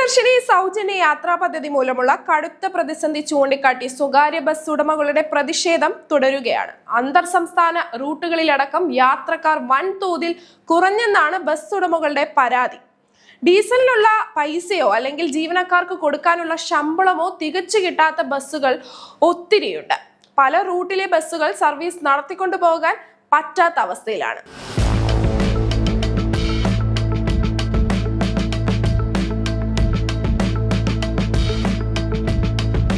പ്രിയദർശിനി സൗജന്യ യാത്രാ പദ്ധതി മൂലമുള്ള കടുത്ത പ്രതിസന്ധി ചൂണ്ടിക്കാട്ടി സ്വകാര്യ ബസ് ഉടമകളുടെ പ്രതിഷേധം തുടരുകയാണ്. അന്തർ സംസ്ഥാന റൂട്ടുകളിലടക്കം യാത്രക്കാർ വൻതോതിൽ കുറഞ്ഞെന്നാണ് ബസ് ഉടമകളുടെ പരാതി. ഡീസലിനുള്ള പൈസയോ അല്ലെങ്കിൽ ജീവനക്കാർക്ക് കൊടുക്കാനുള്ള ശമ്പളമോ തികച്ചു കിട്ടാത്ത ബസ്സുകൾ ഒത്തിരിയുണ്ട്. പല റൂട്ടിലെ ബസ്സുകൾ സർവീസ് നടത്തിക്കൊണ്ടു പോകാൻ പറ്റാത്ത അവസ്ഥയിലാണ്.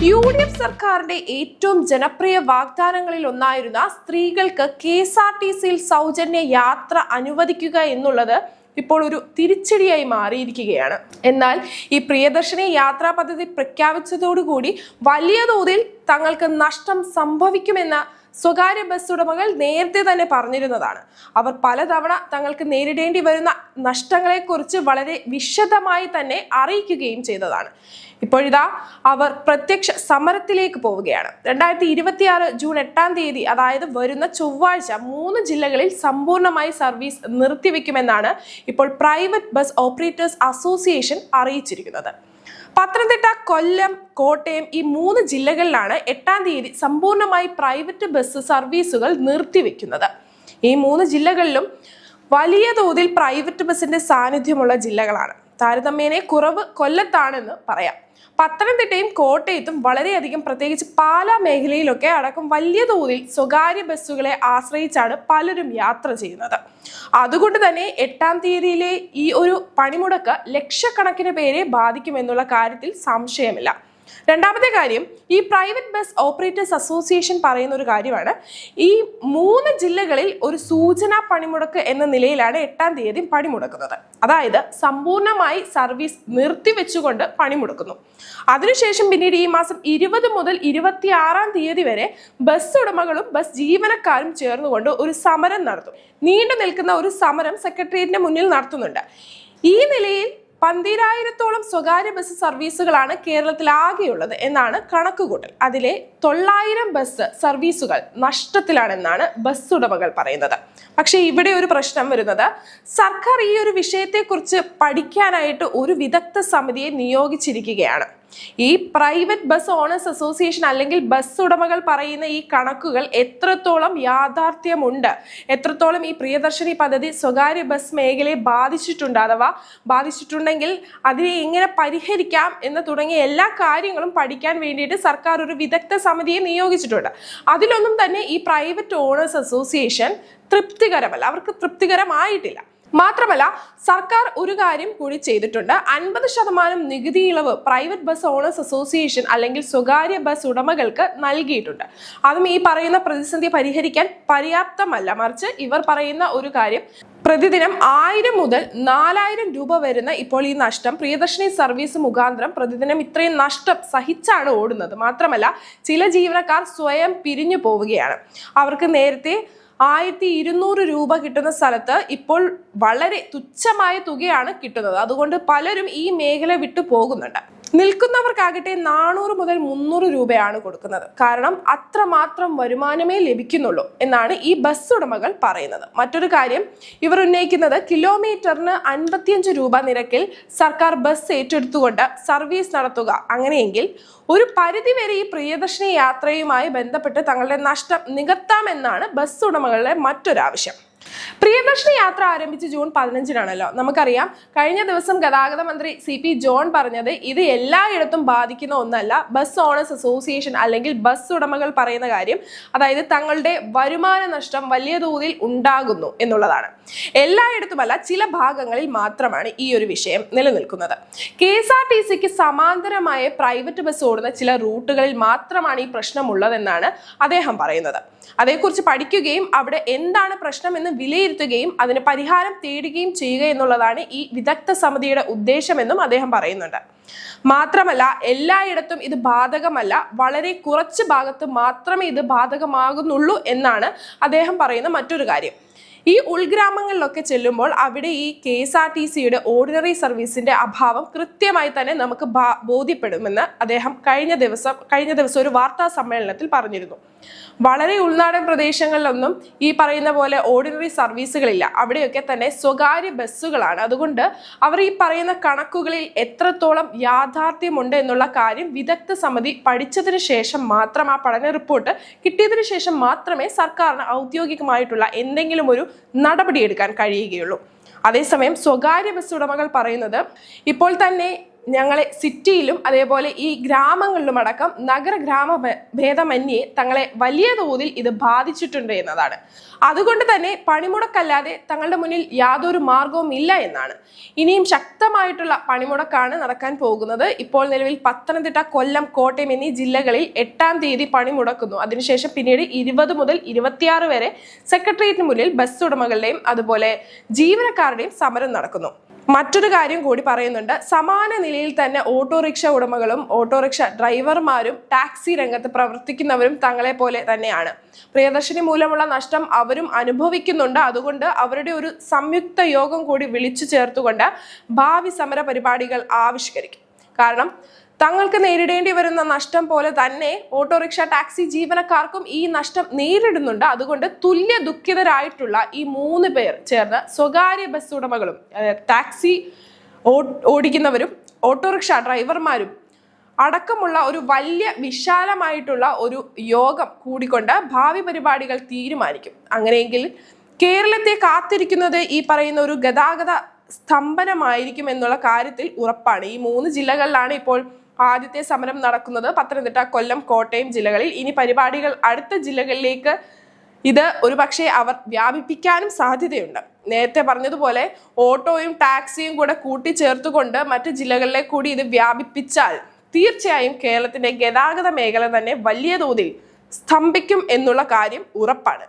UDF സർക്കാരിന്റെ ഏറ്റവും ജനപ്രിയ വാഗ്ദാനങ്ങളിൽ ഒന്നായിരുന്ന സ്ത്രീകൾക്ക് KSRTCയിൽ സൗജന്യ യാത്ര അനുവദിക്കുക എന്നുള്ളത് ഇപ്പോൾ ഒരു തിരിച്ചടിയായി മാറിയിരിക്കുകയാണ്. എന്നാൽ ഈ പ്രിയദർശിനി യാത്രാ പദ്ധതി പ്രഖ്യാപിച്ചതോടുകൂടി വലിയ തോതിൽ തങ്ങൾക്ക് നഷ്ടം സംഭവിക്കുമെന്ന സ്വകാര്യ ബസ് ഉടമകൾ നേരത്തെ തന്നെ പറഞ്ഞിരുന്നതാണ്. അവർ പലതവണ തങ്ങൾക്ക് നേരിടേണ്ടി വരുന്ന നഷ്ടങ്ങളെക്കുറിച്ച് വളരെ വിശദമായി തന്നെ അറിയിക്കുകയും ചെയ്തതാണ്. ഇപ്പോഴിതാ അവർ പ്രത്യക്ഷ സമരത്തിലേക്ക് പോവുകയാണ്. 2026 ജൂൺ 8-ാം തീയതി, അതായത് വരുന്ന ചൊവ്വാഴ്ച 3 ജില്ലകളിൽ സമ്പൂർണ്ണമായി സർവീസ് നിർത്തിവെക്കുമെന്നാണ് ഇപ്പോൾ പ്രൈവറ്റ് ബസ് ഓപ്പറേറ്റേഴ്സ് അസോസിയേഷൻ അറിയിച്ചിരിക്കുന്നത്. പത്തനംതിട്ട, കൊല്ലം, കോട്ടയം ഈ 3 ജില്ലകളിലാണ് 8-ാം തീയതി സമ്പൂർണ്ണമായി പ്രൈവറ്റ് ബസ് സർവീസുകൾ നിർത്തിവെക്കുന്നത്. ഈ 3 ജില്ലകളിലും വലിയ തോതിൽ പ്രൈവറ്റ് ബസിന്റെ സാന്നിധ്യമുള്ള ജില്ലകളാണ്. താരതമ്യേന കുറവ് കൊല്ലത്താണെന്ന് പറയാം. പത്തനംതിട്ടയും കോട്ടയത്തും വളരെയധികം, പ്രത്യേകിച്ച് പാലാ മേഖലയിലൊക്കെ അടക്കം വലിയ തോതിൽ സ്വകാര്യ ബസ്സുകളെ ആശ്രയിച്ചാണ് പലരും യാത്ര ചെയ്യുന്നത്. അതുകൊണ്ട് തന്നെ 8-ാം തീയതിയിലെ ഈ ഒരു പണിമുടക്ക് ലക്ഷക്കണക്കിന് പേരെ ബാധിക്കുമെന്നുള്ള കാര്യത്തിൽ സംശയമില്ല. രണ്ടാമത്തെ കാര്യം, ഈ പ്രൈവറ്റ് ബസ് ഓപ്പറേറ്റേഴ്സ് അസോസിയേഷൻ പറയുന്ന ഒരു കാര്യമാണ്, ഈ 3 ജില്ലകളിൽ ഒരു സൂചനാ പണിമുടക്ക് എന്ന നിലയിലാണ് 8-ാം തീയതി പണിമുടക്കുന്നത്. അതായത് സമ്പൂർണ്ണമായി സർവീസ് നിർത്തിവെച്ചുകൊണ്ട് പണിമുടക്കുന്നു. അതിനുശേഷം പിന്നീട് ഈ മാസം 20 മുതൽ 26-ാം തീയതി വരെ ബസ് ഉടമകളും ബസ് ജീവനക്കാരും ചേർന്നുകൊണ്ട് ഒരു സമരം നടത്തും. നീണ്ടു നിൽക്കുന്ന ഒരു സമരം സെക്രട്ടേറിയറ്റിന് മുന്നിൽ നടത്തുന്നുണ്ട്. ഈ നിലയിൽ 12,000-ഓളം സ്വകാര്യ ബസ് സർവീസുകളാണ് കേരളത്തിൽ ആകെയുള്ളത് എന്നാണ് കണക്കുകൂട്ടൽ. അതിലെ 900 ബസ് സർവീസുകൾ നഷ്ടത്തിലാണെന്നാണ് ബസ് ഉടമകൾ പറയുന്നത്. പക്ഷേ ഇവിടെ ഒരു പ്രശ്നം വരുന്നത്, സർക്കാർ ഈ ഒരു വിഷയത്തെക്കുറിച്ച് പഠിക്കാനായിട്ട് ഒരു വിദഗ്ധ സമിതിയെ നിയോഗിച്ചിരിക്കുകയാണ്. ഈ പ്രൈവറ്റ് ബസ് ഓണേഴ്സ് അസോസിയേഷൻ അല്ലെങ്കിൽ ബസ് ഉടമകൾ പറയുന്ന ഈ കണക്കുകൾ എത്രത്തോളം യാഥാർത്ഥ്യമുണ്ട്, എത്രത്തോളം ഈ പ്രിയദർശിനി പദ്ധതി സ്വകാര്യ ബസ് മേഖലയെ ബാധിച്ചിട്ടുണ്ട്, അഥവാ ബാധിച്ചിട്ടുണ്ടെങ്കിൽ അതിനെ എങ്ങനെ പരിഹരിക്കാം എന്ന് തുടങ്ങിയ എല്ലാ കാര്യങ്ങളും പഠിക്കാൻ വേണ്ടിയിട്ട് സർക്കാർ ഒരു വിദഗ്ധ സമിതിയെ നിയോഗിച്ചിട്ടുണ്ട്. അതിലൊന്നും തന്നെ ഈ പ്രൈവറ്റ് ഓണേഴ്സ് അസോസിയേഷൻ തൃപ്തികരമല്ല, അവർക്ക് തൃപ്തികരമായിട്ടില്ല. മാത്രമല്ല, സർക്കാർ ഒരു കാര്യം കൂടി ചെയ്തിട്ടുണ്ട്. 50% നികുതി ഇളവ് പ്രൈവറ്റ് ബസ് ഓണേഴ്സ് അസോസിയേഷൻ അല്ലെങ്കിൽ സ്വകാര്യ ബസ് ഉടമകൾക്ക് നൽകിയിട്ടുണ്ട്. അതും ഈ പറയുന്ന പ്രതിസന്ധി പരിഹരിക്കാൻ പര്യാപ്തമല്ല. മറിച്ച് ഇവർ പറയുന്ന ഒരു കാര്യം, പ്രതിദിനം 1000 മുതൽ 4000 രൂപ വരുന്ന ഇപ്പോൾ ഈ നഷ്ടം പ്രിയദർശിനി സർവീസ് മുഖാന്തരം പ്രതിദിനം ഇത്രയും നഷ്ടം സഹിച്ചാണ് ഓടുന്നത്. മാത്രമല്ല, ചില ജീവനക്കാർ സ്വയം പിരിഞ്ഞു പോവുകയാണ്. അവർക്ക് നേരത്തെ 1200 രൂപ കിട്ടുന്ന സ്ഥലത്ത് ഇപ്പോൾ വളരെ തുച്ഛമായ തുകയാണ് കിട്ടുന്നത്. അതുകൊണ്ട് പലരും ഈ മേഖല വിട്ടു പോകുന്നുണ്ട്. നിൽക്കുന്നവർക്കാകട്ടെ 400 മുതൽ 300 രൂപയാണ് കൊടുക്കുന്നത്. കാരണം അത്രമാത്രം വരുമാനമേ ലഭിക്കുന്നുള്ളൂ എന്നാണ് ഈ ബസ് ഉടമകൾ പറയുന്നത്. മറ്റൊരു കാര്യം ഇവർ ഉന്നയിക്കുന്നത്, കിലോമീറ്ററിന് 55 രൂപ നിരക്കിൽ സർക്കാർ ബസ് ഏറ്റെടുത്തുകൊണ്ട് സർവീസ് നടത്തുക. അങ്ങനെയെങ്കിൽ ഒരു പരിധിവരെ ഈ പ്രിയദർശിനി യാത്രയുമായി ബന്ധപ്പെട്ട് തങ്ങളുടെ നഷ്ടം നികത്താമെന്നാണ് ബസ് ഉടമകളുടെ മറ്റൊരാവശ്യം. പ്രിയദർശിനി യാത്ര ആരംഭിച്ച് ജൂൺ 15-നാണല്ലോ. നമുക്കറിയാം, കഴിഞ്ഞ ദിവസം ഗതാഗത മന്ത്രി CP ജോൺ പറഞ്ഞത് ഇത് എല്ലായിടത്തും ബാധിക്കുന്ന ഒന്നല്ല. ബസ് ഓണേഴ്സ് അസോസിയേഷൻ അല്ലെങ്കിൽ ബസ് ഉടമകൾ പറയുന്ന കാര്യം, അതായത് തങ്ങളുടെ വരുമാന നഷ്ടം വലിയ തോതിൽ ഉണ്ടാകുന്നു എന്നുള്ളതാണ്. എല്ലായിടത്തുമല്ല, ചില ഭാഗങ്ങളിൽ മാത്രമാണ് ഈ ഒരു വിഷയം നിലനിൽക്കുന്നത്. KSRTCക്ക് സമാന്തരമായ പ്രൈവറ്റ് ബസ് ഓടുന്ന ചില റൂട്ടുകളിൽ മാത്രമാണ് ഈ പ്രശ്നമുള്ളതെന്നാണ് അദ്ദേഹം പറയുന്നത്. അതേക്കുറിച്ച് പഠിക്കുകയും അവിടെ എന്താണ് പ്രശ്നം എന്ന് വിലയിരുത്തുകയും അതിന് പരിഹാരം തേടുകയും ചെയ്യുക എന്നുള്ളതാണ് ഈ വിദഗ്ധ സമിതിയുടെ ഉദ്ദേശമെന്നും അദ്ദേഹം പറയുന്നുണ്ട്. മാത്രമല്ല, എല്ലായിടത്തും ഇത് ബാധകമല്ല, വളരെ കുറച്ച് ഭാഗത്ത് മാത്രമേ ഇത് ബാധകമാകുന്നുള്ളൂ എന്നാണ് അദ്ദേഹം പറയുന്ന മറ്റൊരു കാര്യം. ഈ ഉൾഗ്രാമങ്ങളിലൊക്കെ ചെല്ലുമ്പോൾ അവിടെ ഈ KSRTCയുടെ ഓർഡിനറി സർവീസിന്റെ അഭാവം കൃത്യമായി തന്നെ നമുക്ക് ബോധ്യപ്പെടുമെന്ന് അദ്ദേഹം കഴിഞ്ഞ ദിവസം ഒരു വാർത്താ സമ്മേളനത്തിൽ പറഞ്ഞിരുന്നു. വളരെ ഉൾനാടൻ പ്രദേശങ്ങളിലൊന്നും ഈ പറയുന്ന പോലെ ഓർഡിനറി സർവീസുകളില്ല. അവിടെയൊക്കെ തന്നെ സ്വകാര്യ ബസ്സുകളാണ്. അതുകൊണ്ട് അവർ ഈ പറയുന്ന കണക്കുകളിൽ എത്രത്തോളം യാഥാർത്ഥ്യമുണ്ട് എന്നുള്ള കാര്യം വിദഗ്ധ സമിതി പഠിച്ചതിന് ശേഷം മാത്രം, ആ പഠന റിപ്പോർട്ട് കിട്ടിയതിനു ശേഷം മാത്രമേ സർക്കാരിന് ഔദ്യോഗികമായിട്ടുള്ള എന്തെങ്കിലും ഒരു നടപടിയെടുക്കാൻ കഴിയുകയുള്ളൂ. അതേസമയം സ്വകാര്യ ബസ് ഉടമകൾ പറയുന്നത് ഇപ്പോൾ തന്നെ ഞങ്ങളെ സിറ്റിയിലും അതേപോലെ ഈ ഗ്രാമങ്ങളിലും അടക്കം നഗര ഗ്രാമ ഭേദമന്യേ തങ്ങളെ വലിയ തോതിൽ ഇത് ബാധിച്ചിട്ടുണ്ട് എന്നതാണ്. അതുകൊണ്ട് തന്നെ പണിമുടക്കല്ലാതെ തങ്ങളുടെ മുന്നിൽ യാതൊരു മാർഗവും ഇല്ല എന്നാണ്. ഇനിയും ശക്തമായിട്ടുള്ള പണിമുടക്കാണ് നടക്കാൻ പോകുന്നത്. ഇപ്പോൾ നിലവിൽ പത്തനംതിട്ട, കൊല്ലം, കോട്ടയം എന്നീ ജില്ലകളിൽ 8-ാം തീയതി പണിമുടക്കുന്നു. അതിനുശേഷം പിന്നീട് 20 മുതൽ 26 വരെ സെക്രട്ടേറിയറ്റിന് മുന്നിൽ ബസ് ഉടമകളുടെയും അതുപോലെ ജീവനക്കാരുടെയും സമരം നടക്കുന്നു. മറ്റൊരു കാര്യം കൂടി പറയുന്നുണ്ട്. സമാന നിലയിൽ തന്നെ ഓട്ടോറിക്ഷ ഉടമകളും ഓട്ടോറിക്ഷ ഡ്രൈവർമാരും ടാക്സി രംഗത്ത് പ്രവർത്തിക്കുന്നവരും തങ്ങളെ പോലെ തന്നെയാണ്. പ്രിയദർശിനി മൂലമുള്ള നഷ്ടം അവരും അനുഭവിക്കുന്നുണ്ട്. അതുകൊണ്ട് അവരുടെ ഒരു സംയുക്ത യോഗം കൂടി വിളിച്ചു ചേർത്തുകൊണ്ട് ഭാവി സമര പരിപാടികൾ ആവിഷ്കരിക്കും. കാരണം തങ്ങൾക്ക് നേരിടേണ്ടി വരുന്ന നഷ്ടം പോലെ തന്നെ ഓട്ടോറിക്ഷ, ടാക്സി ജീവനക്കാർക്കും ഈ നഷ്ടം നേരിടുന്നുണ്ട്. അതുകൊണ്ട് തുല്യ ദുഃഖിതരായിട്ടുള്ള ഈ 3 പേർ ചേർന്ന് സ്വകാര്യ ബസ് ഉടമകളും ടാക്സി ഓടിക്കുന്നവരും ഓട്ടോറിക്ഷ ഡ്രൈവർമാരും അടക്കമുള്ള ഒരു വലിയ വിശാലമായിട്ടുള്ള ഒരു യോഗം കൂടിക്കൊണ്ട് ഭാവി പരിപാടികൾ തീരുമാനിക്കും. അങ്ങനെയെങ്കിൽ കേരളത്തെ കാത്തിരിക്കുന്നത് ഈ പറയുന്ന ഒരു ഗതാഗത സ്തംഭനമായിരിക്കും എന്നുള്ള കാര്യത്തിൽ ഉറപ്പാണ്. ഈ 3 ജില്ലകളിലാണ് ഇപ്പോൾ ആദ്യത്തെ സമരം നടക്കുന്നത്. പത്തനംതിട്ട, കൊല്ലം, കോട്ടയം ജില്ലകളിൽ. ഇനി പരിപാടികൾ അടുത്ത ജില്ലകളിലേക്ക് ഇത് ഒരുപക്ഷെ അവർ വ്യാപിപ്പിക്കാനും സാധ്യതയുണ്ട്. നേരത്തെ പറഞ്ഞതുപോലെ ഓട്ടോയും ടാക്സിയും കൂടെ കൂട്ടിച്ചേർത്തുകൊണ്ട് മറ്റ് ജില്ലകളിലേക്ക് കൂടി ഇത് വ്യാപിപ്പിച്ചാൽ തീർച്ചയായും കേരളത്തിന്റെ ഗതാഗത മേഖല തന്നെ വലിയ തോതിൽ സ്തംഭിക്കും എന്നുള്ള കാര്യം ഉറപ്പാണ്.